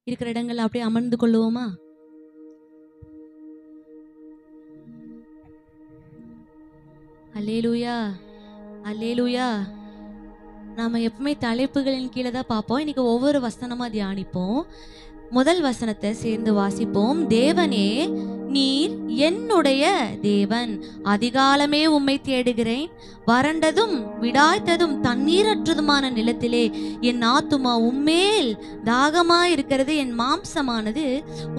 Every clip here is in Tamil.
இருக்கிற இடங்கள்ல அப்படியே அமர்ந்து கொள்ளுவோமா? அல்லேலூயா, அல்லேலூயா. நாம எப்பவுமே தலைப்புகளின் கீழே தான் பார்ப்போம். இன்னைக்கு ஒவ்வொரு வசனமா தியானிப்போம். முதல் வசனத்தை சேர்ந்து வாசிப்போம். தேவனே, நீர் என்னுடைய தேவன், அதிகாலமே உம்மை தேடுகிறேன். வறண்டதும் விடாய்த்ததும் தண்ணீரற்றதுமான நிலத்திலே என் ஆத்துமா உம்மேல் தாகமாயிருக்கிறது, என் மாம்சமானது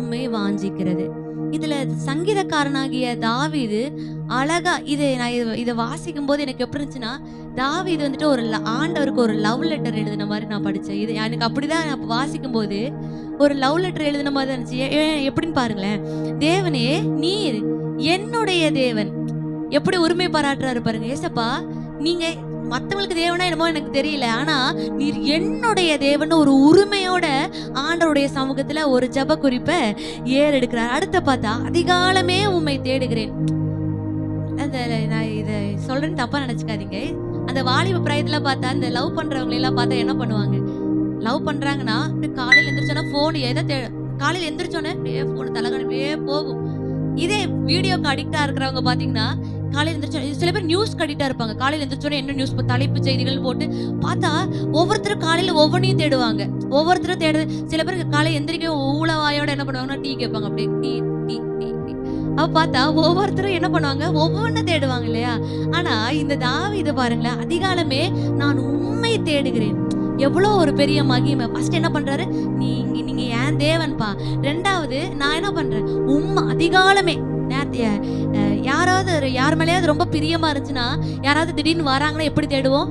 உம்மை வாஞ்சிக்கிறது. இதுல சங்கீதக்காரனாகிய தாவீது அழகா இதை வாசிக்கும் போது எனக்கு எப்படி இருந்துச்சுன்னா, தாவீது வந்துட்டு ஒரு ஆண்டவருக்கு ஒரு லவ் லெட்டர் எழுதின மாதிரி நான் படிச்சேன். இது எனக்கு அப்படிதான் நான் வாசிக்கும் போது ஒரு லவ் லெட்டர் எழுதின மாதிரி தான் இருந்துச்சு. எப்படின்னு பாருங்களேன். தேவனே, நீர் என்னுடைய தேவன், எப்படி உரிமை பாராட்டுறாரு பாருங்க. ஏசப்பா, நீங்க மத்தவங்களுக்கு தேவனா என்னமோ எனக்கு தெரியல, ஆனா நீர் என்னுடைய தேவன் ஒரு உரிமையோட ஆண்டவருடைய சமூகத்துல ஒரு ஜெப குறிப்பை ஏறெடுக்கிறார். அடுத்த பார்த்தா, அதிகாலமே உம்மை தேடுகிறேன். அந்த நான் இதை சொல்றேன்னு தப்பா நினைச்சுக்காதீங்க. அந்த வாலிப பிராயத்துல பார்த்தா, அந்த லவ் பண்றவங்க எல்லாம் பார்த்தா என்ன பண்ணுவாங்க? லவ் பண்றாங்கன்னா காலையில எந்திரிச்சோன்னா போன் காலையில எந்திரிச்சோன்னே போன் தலைகணிப்பே போகும். இதே வீடியோக்கு அடிக்டா இருக்கிறவங்க பாத்தீங்கன்னா, காலையில எந்திரிச்சோம் சில பேர் நியூஸ் அடிக்டா இருப்பாங்க. காலையில எந்திரிச்சோன்னே என்ன நியூஸ், தலைப்பு செய்திகள் போட்டு பார்த்தா ஒவ்வொருத்தரும் காலையில ஒவ்வொன்றையும் தேடுவாங்க. ஒவ்வொருத்தரும் சில பேருக்கு காலையில எந்திரிக்க ஊழவாயோட என்ன பண்ணுவாங்கன்னா டீ கேட்பாங்க. அப்படியே டீ டீ டீ டீ. அப்ப பார்த்தா ஒவ்வொருத்தரும் என்ன பண்ணுவாங்க, ஒவ்வொன்றும் தேடுவாங்க இல்லையா? ஆனா இந்த தாவீது பாருங்களேன், அதிகாலமே நான் உம்மை தேடுகிறேன். எவ்வளோ ஒரு பெரிய மகிமை. ஃபர்ஸ்ட் என்ன பண்றாரு, நீங்க ஏன் தேவன்பா. ரெண்டாவது, நான் என்ன பண்றேன், அதிகாலமே. யார் மேலேயாவது ரொம்ப பிரியமா இருந்துச்சுன்னா, யாராவது திடீர்னு வராங்கன்னா எப்படி தேடுவோம்?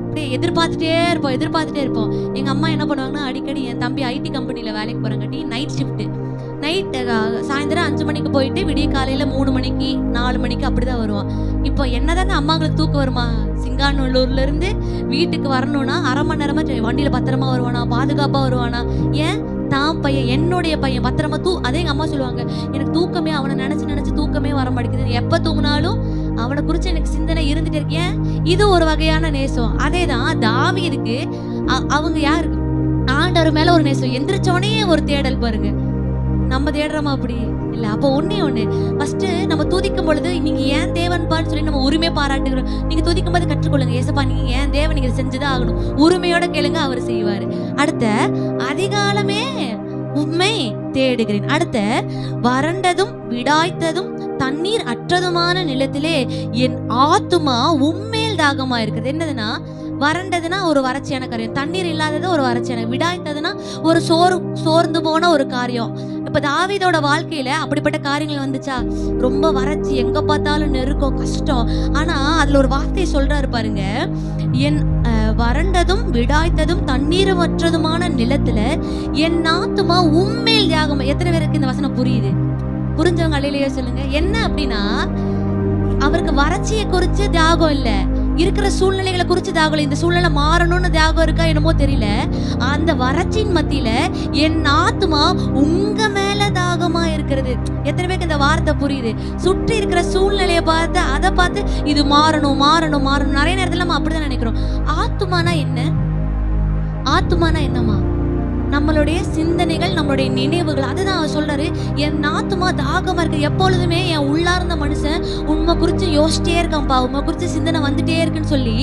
அப்படியே எதிர்பார்த்துட்டே இருப்போம். எங்க அம்மா என்ன பண்ணுவாங்கன்னா, அடிக்கடி என் தம்பி ஐடி கம்பெனில வேலைக்கு போறாங்கட்டி நைட் ஷிஃப்ட், நைட் சாயந்தரம் 5 மணிக்கு போயிட்டு விடிய காலையில 3 மணிக்கு 4 மணிக்கு அப்படிதான் வருவான். இப்போ என்னதானே அம்மாங்களுக்கு தூக்கம் வருமா? சிங்காநல்லூர்ல இருந்து வீட்டுக்கு வரணும்னா 1/2 மணி நேரமா வண்டியில பத்திரமா வருவானா, பாதுகாப்பா வருவானா? ஏன் தான் பையன், என்னுடைய பையன் பத்திரமா அதே எங்க அம்மா சொல்லுவாங்க, எனக்கு தூக்கமே, அவனை நினைச்சு தூக்கமே வர மாட்டேங்குது. எப்ப தூங்கினாலும் அவனை குறிச்சு எனக்கு சிந்தனை இருந்துட்டு இருக்கேன். இது ஒரு வகையான நேசம். அதேதான் தாவீதுக்கு அவங்க யாரு, ஆண்டவர் மேல ஒரு நேசம். எந்திரிச்சோடனே ஒரு தேடல் பாருங்க. நம்ம தேடுறோமா? அப்படி இல்ல. அப்போ ஒண்ணு ஃபர்ஸ்ட் நம்ம துதிக்கும் பொழுது, நீங்க ஏன் தேவன்பான்னு சொல்லி நம்ம உரிமை பாராட்டுகிறோம். நீங்க துதிக்கும் போது கற்றுக்கொள்ளுங்க, ஏசப்பா நீங்க ஏன் தேவன், நீங்க செஞ்சுதான் ஆகணும். உரிமையோட கேளுங்க, அவர் செய்வாரு. அடுத்த, அதிகாலமே உம்மை தேடுகிறேன். அடுத்த, வறண்டதும் விடாய்த்ததும் தண்ணீர் அற்றதுமான நிலத்திலே என் ஆத்துமா உம்மேல் தாகமா இருக்குது. என்னதுன்னா, வறண்டதுன்னா ஒரு வறட்சியான காரியம், தண்ணீர் இல்லாதது ஒரு வறட்சியான, விடாய்த்ததுன்னா ஒரு சோர்ந்து போன ஒரு காரியம். இப்ப தாவீதோட வாழ்க்கையில அப்படிப்பட்ட காரியங்கள் வந்துச்சா? ரொம்ப வறட்சி, எங்க பார்த்தாலும் நெருக்கம், கஷ்டம். ஆனா அதுல ஒரு வார்த்தை சொல்றாரு பாருங்க, என் வறண்டதும் விடாய்த்ததும் தண்ணீரற்றதுமான நிலத்துல என் ஆத்துமா உம்மேல் தியாகம். எத்தனை பேருக்கு இந்த வசனம் புரியுது? புரிஞ்சவங்க அல்லேலூயா சொல்லுங்க. என்ன அப்படின்னா, அவருக்கு வறட்சியை குறிச்சு தியாகம் இல்ல, இருக்கிற சூழ்நிலைகளை குறிச்சு தியாகம். இந்த சூழ்நிலை மாறணும்னு தியாகம் இருக்கா என்னமோ தெரியல. அந்த வறட்சியின் மத்தியில என் ஆத்துமா உங்க மேல தாகமா இருக்கிறது. எத்தனை பேருக்கு இந்த வார்த்தை புரியுது? சுற்றி இருக்கிற சூழ்நிலையை பார்த்து அதை பார்த்து இது மாறணும் மாறணும் மாறணும். நிறைய நேரத்துல நம்ம அப்படிதான் நினைக்கிறோம். ஆத்துமானா என்ன? ஆத்துமானா என்னமா? நம்மளுடைய சிந்தனைகள், நம்மளுடைய நினைவுகள். அதுதான் அவர் சொல்றாரு, என் ஆத்துமா தாகமா இருக்கு. எப்பொழுதுமே என் உள்ளார்ந்த மனுஷன் உண்மை குறிச்சு யோசிச்சிட்டே இருக்கான்ப்பா, உண்மை குறிச்சு சிந்தனை வந்துட்டே இருக்குன்னு சொல்லி,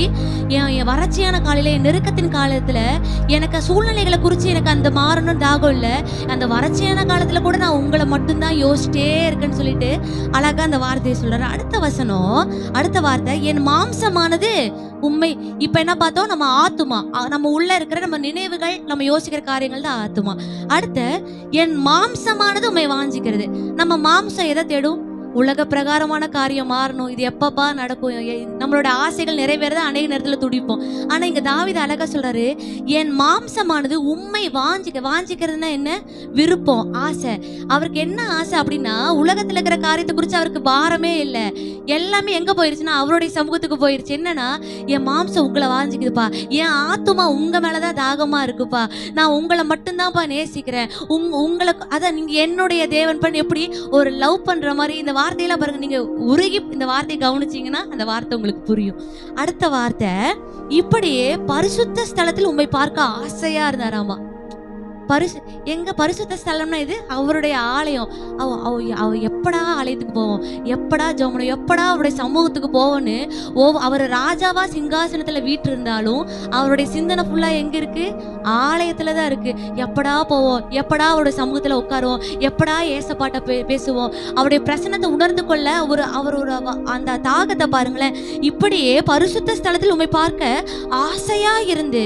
என் வறட்சியான காலையில, என் நெருக்கத்தின் காலத்துல எனக்கு சூழ்நிலைகளை குறிச்சு எனக்கு அந்த மாறணும்னு தாகம் இல்லை. அந்த வறட்சியான காலத்துல கூட நான் உங்களை மட்டும்தான் யோசிச்சிட்டே இருக்குன்னு சொல்லிட்டு அழகா அந்த வார்த்தையை சொல்றாரு. அடுத்த வார்த்தை, என் மாம்சமானது உண்மை. இப்ப என்ன பார்த்தோம்? நம்ம ஆத்துமா, நம்ம உள்ள இருக்கிற நம்ம நினைவுகள், நம்ம யோசிக்கிற காரியங்கள் தான் ஆத்துமா. அடுத்த, என் மாம்சமானது உண்மை வாஞ்சிக்கிறது. நம்ம மாம்சம் எதை தேடும்? உலக பிரகாரமான காரியம் மாறணும், இது எப்பப்பா நடக்கும், நம்மளோட ஆசைகள் நிறைவேறத அநேக நேரத்துல துடிப்போம். ஆனா இங்க தாவீது அழகா சொல்றாரு, என் மாம்சமானது உம்மை வாஞ்சிக்கிறதுனா என்ன? விருப்பம், ஆசை. அவருக்கு என்ன ஆசை அப்படின்னா, உலகத்துல இருக்கிற காரியத்தை குறிச்சு அவருக்கு பாரமே இல்லை. எல்லாமே எங்க போயிருச்சுன்னா அவருடைய சமூகத்துக்கு போயிருச்சு. என்னன்னா, என் மாம்சம் உங்களை வாஞ்சிக்குதுப்பா, என் ஆத்துமா உங்க மேலதான் தாகமா இருக்குப்பா, நான் உங்களை மட்டும்தான்ப்பா நேசிக்கிறேன், உங்களுக்கு அத நீங்க என்னுடைய தேவன் பண்ணி. எப்படி ஒரு லவ் பண்ற மாதிரி இந்த வார்த்தையெல்லாம் பாருங்க. நீங்க உருகி இந்த வார்த்தையை கவனிச்சீங்கன்னா அந்த வார்த்தை உங்களுக்கு புரியும். அடுத்த வார்த்தை, இப்படியே பரிசுத்த ஸ்தலத்தில் உம்மை பார்க்க ஆசையா இருந்தாராமா. எங்க பரிசுத்த ஸ்தலம்னா இது அவருடைய ஆலயம். அவ எப்படா ஆலயத்துக்கு போவோம், எப்படா ஜெபம், எப்படா அவருடைய சமூகத்துக்கு போவோன்னு அவர் ராஜாவா சிங்காசனத்துல வீட்டு இருந்தாலும் அவருடைய சிந்தனை ஃபுல்லா எங்க இருக்கு? ஆலயத்துலதான் இருக்கு. எப்படா போவோம், எப்படா அவருடைய சமூகத்துல உட்காருவோம், எப்படா ஏசப்பாட்ட பேசுவோம், அவருடைய பிரசன்னத்தை உணர்ந்து கொள்ள அவரோட அந்த தாகத்தை பாருங்களேன். இப்படியே பரிசுத்த ஸ்தலத்தில் உம்மை பார்க்க ஆசையா இருந்து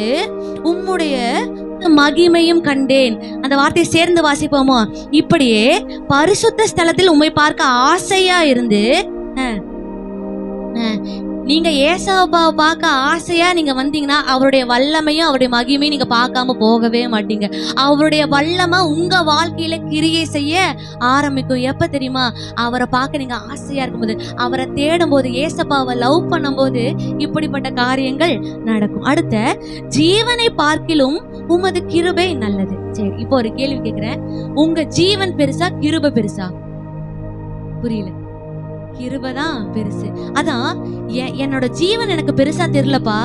உம்முடைய மகிமையும் கண்டேன். அந்த வார்த்தையை சேர்ந்து வாசிப்போமோ? இப்படியே பரிசுத்த ஸ்தலத்தில் உம்மை பார்க்க ஆசையா இருந்து, நீங்க ஏசாவை பார்க்க ஆசையா நீங்க வந்தீங்கன்னா அவருடைய வல்லமையும் அவருடைய மகிமையும் நீங்க பார்க்காம போகவே மாட்டீங்க. அவருடைய வல்லமை உங்க வாழ்க்கையில கிரியை செய்ய ஆரம்பிக்கும். எப்ப தெரியுமா? அவரை பார்க்க நீங்க ஆசையா இருக்கும்போது, அவரை தேடும் போது, ஏசப்பாவை லவ் பண்ணும் போது இப்படிப்பட்ட காரியங்கள் நடக்கும். அடுத்த, ஜீவனை பார்க்கிலும் உமது கிருபை நல்லது. சரி, இப்போ ஒரு கேள்வி கேட்கிறேன். உங்க ஜீவன் பெருசா கிருபை பெருசா? புரியல. கிருபைதான் பெருசு. அதான் என்னோட ஜீவன் எனக்கு பெருசா தெரியலப்பா.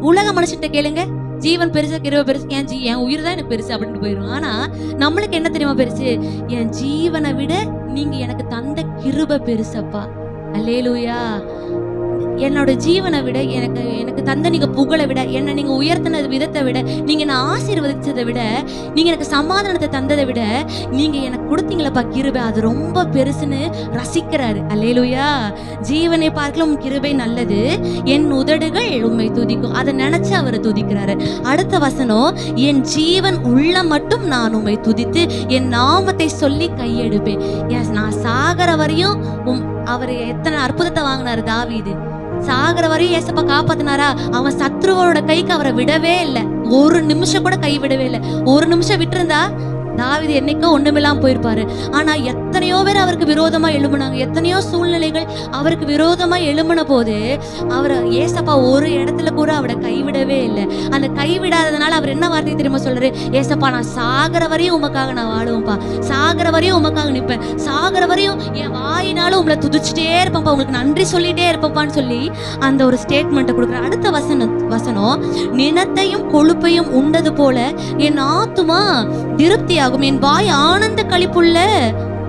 உலக மனுஷன்ட்ட கேளுங்க, ஜீவன் பெருசா கிருபை பெருசு, என் உயிர் தான் எனக்கு பெருசு அப்படின்ட்டு போயிடும். ஆனா நம்மளுக்கு என்ன தெரியுமா பெருசு? என் ஜீவனை விட நீங்க எனக்கு தந்த கிருபை பெருசப்பா. அல்லேலூயா. என்னோட ஜீவனை விட எனக்கு தந்த நீங்க புகழை விட, என்ன நீங்க உயர்த்தின விதத்தை விட, நீங்க என்ன ஆசீர்வதிச்சதை விட, நீங்க எனக்கு சமாதானத்தை தந்ததை விட, நீங்க எனக்கு கொடுத்தீங்களப்பா கிருபை, அது ரொம்ப பெருசுன்னு ரசிக்கிறாரு. அல்லேலூயா. ஜீவனை பார்க்கலாம் கிருபை நல்லது, என் உதடுகள் உம்மை துதிக்கும். அதை நினைச்சு அவரை துதிக்கிறாரு. அடுத்த வசனம், என் ஜீவன் உள்ள மட்டும் நான் உம்மை துதித்து என் நாமத்தை சொல்லி கையெடுப்பேன். நான் சாகர வரையும் அவர் எத்தனை அற்புதத்தை வாங்கினாரு தாவீது. சாகர வரையும் ஏசப்பா காப்பாத்தினாரா? அவன் சத்ருவோட கைக்கு அவரை விடவே இல்லை. ஒரு நிமிஷம் கூட கை விடவே இல்லை. ஒரு நிமிஷம் விட்டு இருந்தா தாவீது என்னைக்கோ ஒண்ணுமில்லாம போயிருப்பாரு. ஆனா எத்தனையோ பேர் அவருக்கு விரோதமா எழும்புனாங்க. எத்தனையோ சூழ்நிலைகள் அவருக்கு விரோதமா எழும்பின போது அவர் ஏசப்பா ஒரு இடத்துல கூட அவரை கைவிடவே இல்லை. அந்த கைவிடாததுனால அவர் என்ன வார்த்தை தெரியுமா சொல்றாரு? ஏசப்பா, நான் சாகர வரையும் உமக்காக நான் வாழுவேன்ப்பா, சாகர வரையும் உமக்காக நிற்பேன், சாகர வரையும் என் வாயினாலும் உங்களை துதிச்சுட்டே இருப்பேன்ப்பா, உங்களுக்கு நன்றி சொல்லிட்டே இருப்பப்பான்னு சொல்லி அந்த ஒரு ஸ்டேட்மெண்ட்டை கொடுக்குற. அடுத்த வசனம், நினத்தையும் கொழுப்பையும் உண்டது போல என் ஆத்துமா திருப்தியாகும், என் வாய் ஆனந்த களிப்புள்ள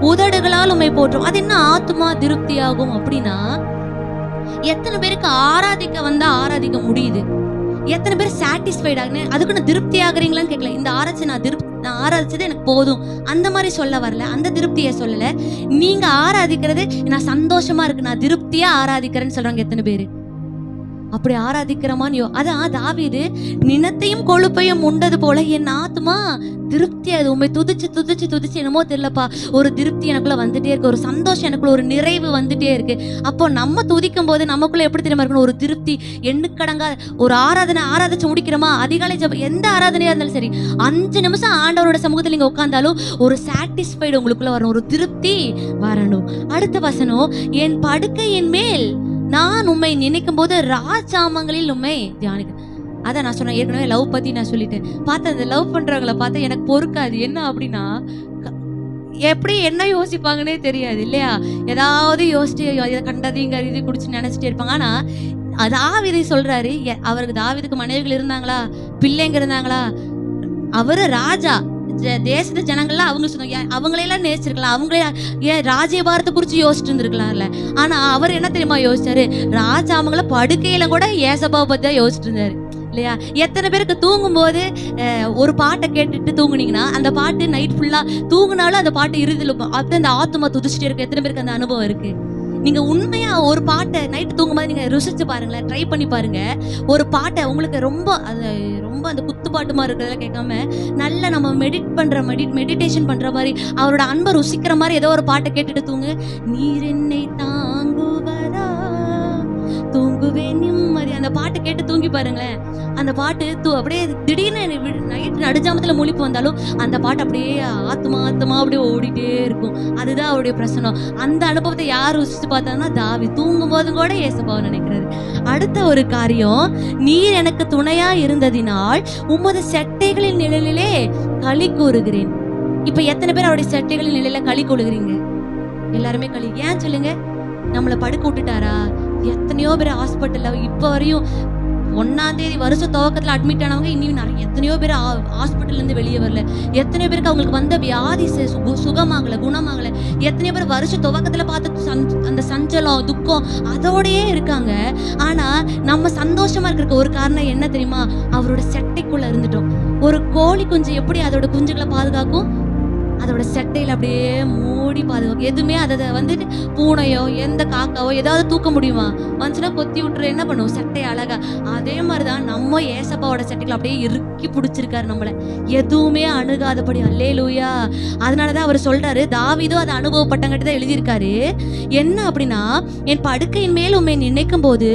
உதடுகளால் உம்மை போற்றும். அது என்ன ஆத்துமா திருப்தியாகும் அப்படின்னா, எத்தனை பேருக்கு ஆராதிக்க வந்தா ஆராதிக்க முடியுது? எத்தனை பேர் சாட்டிஸ்ஃபைட் ஆகுன்னு அதுக்கு நான் திருப்தி ஆகுறீங்களான்னு கேட்கல. இந்த ஆராய்ச்சி நான் ஆராதிச்சது எனக்கு போதும் அந்த மாதிரி சொல்ல வரல, அந்த திருப்தியை சொல்லல. நீங்க ஆராதிக்கிறது நான் சந்தோஷமா இருக்கு, நான் திருப்தியா ஆராதிக்கிறேன்னு சொல்றாங்க. எத்தனை பேரு அப்படி ஆராதிக்கிறமான்னு அதான் தாவீது, நினத்தையும் கொழுப்பையும் உண்டது போல என் ஆத்துமா திருப்தியா உண்மை துதிச்சு துதிச்சு துதிச்சு என்னமோ தெரியலப்பா, ஒரு திருப்தி எனக்குள்ள வந்துட்டே இருக்கு, ஒரு சந்தோஷம் எனக்குள்ள, ஒரு நிறைவு வந்துட்டே இருக்கு. அப்போ நம்ம துதிக்கும் போது நமக்குள்ள எப்படி தெரியுமா இருக்கணும்? ஒரு திருப்தி, எண்ணுக்கடங்கா ஒரு ஆராதிச்சு முடிக்கிறோமா, அதிகாலை ஜெபம், எந்த ஆராதனையா இருந்தாலும் சரி, 5 நிமிஷம் ஆண்டவரோட சமூகத்தில் நீங்க உட்கார்ந்தாலும் ஒரு சாட்டிஸ்ஃபைடு உங்களுக்குள்ள வரணும், ஒரு திருப்தி வரணும். அடுத்த வசனம், என் படுக்கையின் மேல் நான் உண்மை நினைக்கும் போது ராஜாமங்களில் உண்மை தியானிக்க. அதான் நான் சொன்னேன் ஏற்கனவே, லவ் பத்தி நான் சொல்லிட்டேன். பார்த்தா அந்த லவ் பண்றவங்களை பார்த்தா எனக்கு பொறுக்காது. என்ன அப்படின்னா, எப்படி என்ன யோசிப்பாங்கன்னே தெரியாது இல்லையா? ஏதாவது யோசிச்சு கண்டதையும் கருதி குடிச்சு நினைச்சிட்டே இருப்பாங்க. ஆனா தாவீது சொல்றாரு, அவருக்கு தாவீதுக்கு மனைவிகள் இருந்தாங்களா, பிள்ளைங்க இருந்தாங்களா? அவரு ராஜா, தேசத்து ஜனங்கள்லாம் அவங்க சொன்னாங்க, அவங்களையெல்லாம் நேசிச்சிருக்கலாம், அவங்களே ஏன் ராஜ்யபாரத்தை குறிச்சு யோசிச்சுட்டு இருந்திருக்கலாம்ல. ஆனா அவர் என்ன தெரியுமா யோசிச்சாரு? ராஜா அவங்கள படுக்கையில கூட ஏசப்பாவை பத்தி தான் யோசிச்சுட்டு இருந்தாரு இல்லையா? எத்தனை பேருக்கு தூங்கும் போது ஒரு பாட்டை கேட்டுட்டு தூங்குனீங்கன்னா அந்த பாட்டு நைட் ஃபுல்லா தூங்குனாலும் அந்த பாட்டு இறுதியில் அப்ப அந்த ஆத்துமா துதிச்சுட்டே இருக்கு. எத்தனை பேருக்கு அந்த அனுபவம் இருக்கு? நீங்க உண்மையா ஒரு பாட்டை நைட் தூங்கும்போது நீங்க ருசிச்சு பாருங்களேன், ட்ரை பண்ணி பாருங்க. ஒரு பாட்டை உங்களுக்கு ரொம்ப அந்த குத்துப்பாட்டு மாதிரி இருக்கிறதெல்லாம் கேட்காம நல்ல நம்ம மெடிடேஷன் பண்ற மாதிரி, அவரோட அன்பை ருசிக்கிற மாதிரி ஏதோ ஒரு பாட்டை கேட்டுட்டு தூங்கு. நீர் என்னை தாங்குவதா தூங்குவேன் நிம்மதி, அந்த பாட்டு கேட்டு தூங்கி பாருங்களேன். அந்த பாட்டு அப்படியே திடீர்னு நைட் நடுஜாமத்துல முழிப்பு வந்தாலும் அந்த பாட்டு அப்படியே ஆத்மா அப்படியே ஓடிட்டே இருக்கும். அதுதான் அவருடைய பிரசனம். அந்த அனுபவத்தை யார் ருசிச்சு பார்த்தாங்கன்னா தாவீது. தூங்கும் போதும் கூட ஏசப்பாவை நினைக்கிறாரு. அடுத்த ஒரு காரியம், நீர் எனக்கு துணையா இருந்ததினால் உமது செட்டைகளின் நிழலிலே களி கூறுகிறேன். இப்ப எத்தனை பேர் அவருடைய செட்டைகளின் நிழலில களி கூறுகிறீங்க? எல்லாருமே களி. ஏன் சொல்லுங்க? நம்மளை படுக்க விட்டுட்டாரா? எத்தனையோ பேர் ஹாஸ்பிட்டல்ல இப்ப வரையும் 1ஆம் தேதி வருஷ துவக்கத்துல அட்மிட் ஆனவங்க இன்னும் நிறைய எத்தனையோ பேர் ஹாஸ்பிட்டல்ல இருந்து வெளியே வரல. எத்தனையோ பேருக்கு அவங்களுக்கு வந்த வியாதி சுகமாகல, குணமாகல. எத்தனையோ பேர் வருஷ துவக்கத்துல பார்த்த அந்த சஞ்சலம், துக்கம் அதோடயே இருக்காங்க. ஆனா நம்ம சந்தோஷமா இருக்கிறதுக்கு ஒரு காரணம் என்ன தெரியுமா? அவரோட செட்டைக்குள்ள இருந்துட்டோம். ஒரு கோழி குஞ்சு எப்படி அதோட குஞ்சுகளை பாதுகாக்கும்? அதோட செட்டையில அப்படியே மூடி பாதுகாக்கும். எதுவுமே அதை வந்துட்டு பூனையோ எந்த காக்காவோ ஏதாவது தூக்க முடியுமா? வந்துச்சுன்னா கொத்தி விட்டுரு. என்ன பண்ணுவோம்? செட்டை அழகா. அதே மாதிரிதான் நம்ம ஏசப்பாவோட செட்டைகளை அப்படியே இறுக்கி பிடிச்சிருக்காரு நம்மள, எதுவுமே அணுகாதபடி. அல்லேலூயா. அதனாலதான் அவர் சொல்றாரு, தாவீதும் அதை அனுபவப்பட்டங்கிட்ட தான் எழுதியிருக்காரு. என்ன அப்படின்னா, என் படுக்கையின் மேல் உண்மை நினைக்கும் போது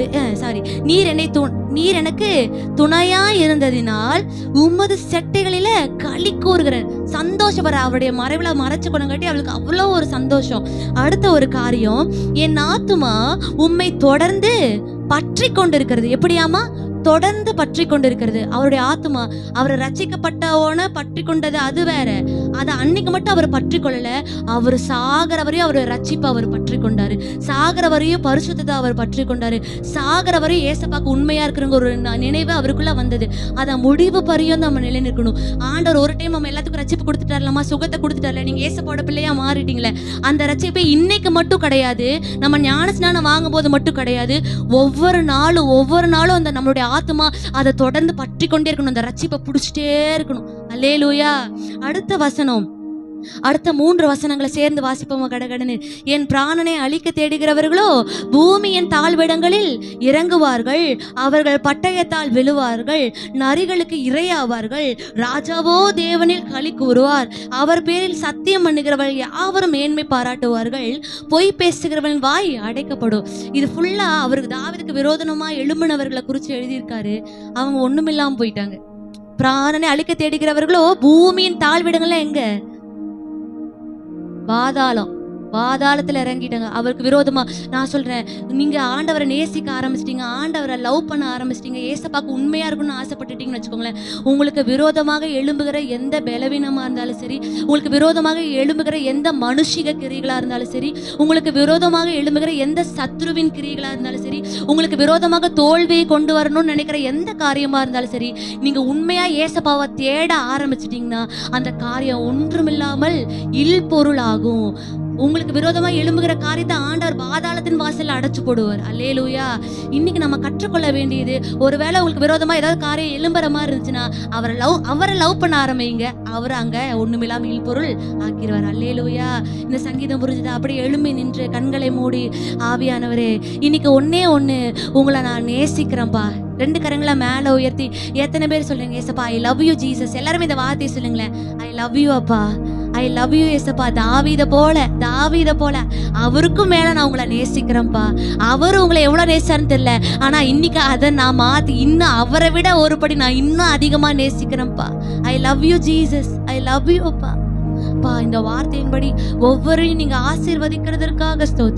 நீர் எனக்கு துணையா இருந்ததினால் உமது செட்டைகளில களி கூறுகிறேன். சந்தோஷப்படுற அவருடைய மறைவுல மறைச்சு கொண்டங்காட்டி அவளுக்கு அவ்வளோ ஒரு சந்தோஷம். அடுத்த ஒரு காரியம், என் ஆத்துமா உம்மை தொடர்ந்து பற்றி கொண்டிருக்கிறது. எப்படியாமா? தொடர்ந்து பற்றி கொண்டிருக்கிறது. அவருடைய ஆத்துமா அவரை ரட்சிக்கப்பட்டவன பற்றி கொண்டது அது வேற. அதை அன்னைக்கு மட்டும் அவர் பற்றி கொள்ளல, அவர் சாகர வரையும் அவருடைய ரட்சிப்பை அவர் பற்றி கொண்டாரு. சாகர வரையும் பரிசுத்தத்தை அவர் பற்றி கொண்டாரு. சாகர வரையும் ஏசப்பாக்கு உண்மையா இருக்கிறவங்க ஒரு நினைவு அவருக்குள்ள வந்தது. அதை முடிவு பரியும் நம்ம நிலை நிற்கணும். ஆண்டவர் ஒரு டைம் நம்ம எல்லாத்துக்கும் ரட்சிப்பு கொடுத்துட்டாரலாமா, சுகத்தை கொடுத்துட்டார்ல, நீங்க ஏசப்பாவோட பிள்ளையா மாறிட்டீங்களே. அந்த ரட்சிப்பை இன்னைக்கு மட்டும் கிடையாது, நம்ம ஞானஸ்நானம் வாங்கும் போது மட்டும் கிடையாது. ஒவ்வொரு நாளும் அந்த நம்மளுடைய ஆத்துமா அதை தொடர்ந்து பற்றி கொண்டே இருக்கணும். அந்த ரட்சிப்பை பிடிச்சிட்டே இருக்கணும். அல்லேலூயா. அடுத்த வசனம், அடுத்த 3 வசனங்களை சேர்ந்து வாசிப்போம் கடகடன்னு. என் பிராணனை அழிக்க தேடுகிறவர்களோ பூமியின் தாழ்விடங்களில் இறங்குவார்கள். அவர்கள் பட்டயத்தால் விழுவார்கள், நரிகளுக்கு இரையாவார்கள். ராஜாவோ தேவனில் களி கூறுவார். அவர் பேரில் சத்தியம் பண்ணுகிறவர்கள் யாவரும் மேன்மை பாராட்டுவார்கள். பொய் பேசுகிறவன் வாய் அடைக்கப்படும். இது ஃபுல்லா அவருக்கு தாவீதுக்கு விரோதமா எழும்பினவர்களை குறித்து எழுதியிருக்காரு. அவங்க ஒண்ணுமில்லாம போயிட்டாங்க. பிராணனை அழிக்க தேடுகிறவர்களோ பூமியின் தாழ்விடங்கள்ல எங்க? பாதாளத்துல இறங்கிட்டாங்க. அவருக்கு விரோதமா. நான் சொல்றேன், நீங்க ஆண்டவரை நேசிக்க ஆரம்பிச்சிட்டீங்க, ஆண்டவரை லவ் பண்ண ஆரம்பிச்சிட்டீங்க, ஏசப்பாக்கு உண்மையா இருக்கணும்னு ஆசைப்பட்டுட்டீங்கன்னு வச்சுக்கோங்களேன். உங்களுக்கு விரோதமாக எழும்புகிற எந்த பலவீனமா இருந்தாலும் சரி, உங்களுக்கு விரோதமாக எழும்புகிற எந்த மனுஷிக கிரிகளா இருந்தாலும் சரி, உங்களுக்கு விரோதமாக எழும்புகிற எந்த சத்ருவின் கிரிகளா இருந்தாலும் சரி, உங்களுக்கு விரோதமாக தோல்வியை கொண்டு வரணும்னு நினைக்கிற எந்த காரியமா இருந்தாலும் சரி, நீங்க உண்மையா ஏசப்பாவை தேட ஆரம்பிச்சிட்டீங்கன்னா அந்த காரியம் ஒன்றுமில்லாமல் இல்பொருளாகும். உங்களுக்கு விரோதமா எழும்புகிற காரியத்தை ஆண்டவர் பாதாளத்தின் வாசல்ல அடைச்சு போடுவார். அல்லேலூயா. இன்னைக்கு நம்ம கற்றுக்கொள்ள வேண்டியது, ஒருவேளை உங்களுக்கு விரோதமா ஏதாவது காரியம் எழும்புற மாதிரி இருந்துச்சுன்னா அவரை லவ் பண்ண ஆரம்பிங்க. அவர் அங்க ஒண்ணுமில்லாம இல்பொருள் ஆக்கிடுவார். அல்லேலூயா. இந்த சங்கீதம் புரிஞ்சுது. அப்படி எழும்பி நின்று கண்களை மூடி, ஆவியானவரே இன்னைக்கு ஒண்ணே ஒண்ணு, உங்களை நான் நேசிக்கிறேன்ப்பா. 2 கரங்களை மேல உயர்த்தி எத்தனை பேர் சொல்லுங்க, ஏசப்பா ஐ லவ் யூ ஜீசஸ். எல்லாருமே இந்த வார்த்தையை சொல்லுங்களேன், ஐ லவ் யூ அப்பா, ஐ லவ் யூ ஏசப்பா. தாவீத போல அவருக்கும் மேல நான் உங்களை நேசிக்கிறேன்ப்பா. அவரு உங்களை எவ்வளவு நேசிச்சாருன்னு தெரியல, ஆனா இன்னைக்கு அதை நான் மாத்தி இன்னும் அவரை விட ஒருபடி நான் இன்னும் அதிகமா நேசிக்கிறேன்ப்பா. I love you Jesus, I love you அப்பா. இந்த வார்த்தையின்படி ஒவ்வொருவரையும் நீங்க ஆசீர்வதிக்கிறதற்காக ஸ்தோத்திரம்.